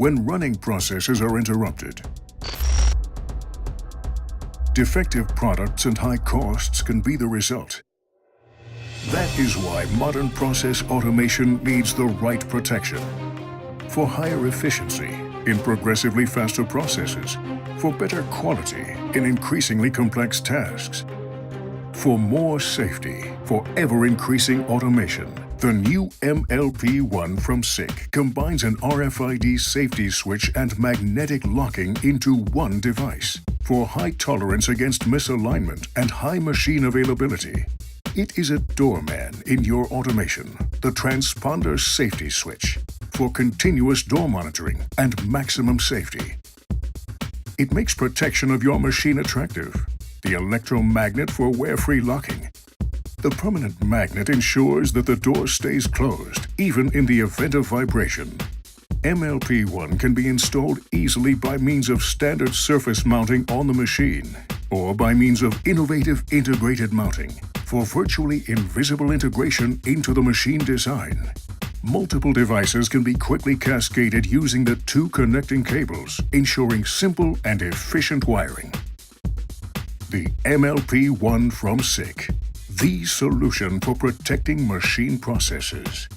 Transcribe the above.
when running processes are interrupted. Defective products and high costs can be the result. That is why modern process automation needs the right protection. For higher efficiency in progressively faster processes, for better quality in increasingly complex tasks, for more safety, for ever-increasing automation, the new MLP1 from SICK combines an RFID safety switch and magnetic locking into one device for high tolerance against misalignment and high machine availability. It is a doorman in your automation, the transponder safety switch for continuous door monitoring and maximum safety. It makes protection of your machine attractive. The electromagnet for wear-free locking. The permanent magnet ensures that the door stays closed, even in the event of vibration. MLP1 can be installed easily by means of standard surface mounting on the machine, or by means of innovative integrated mounting for virtually invisible integration into the machine design. Multiple devices can be quickly cascaded using the two connecting cables, ensuring simple and efficient wiring. The MLP1 from SICK, the solution for protecting machine processes.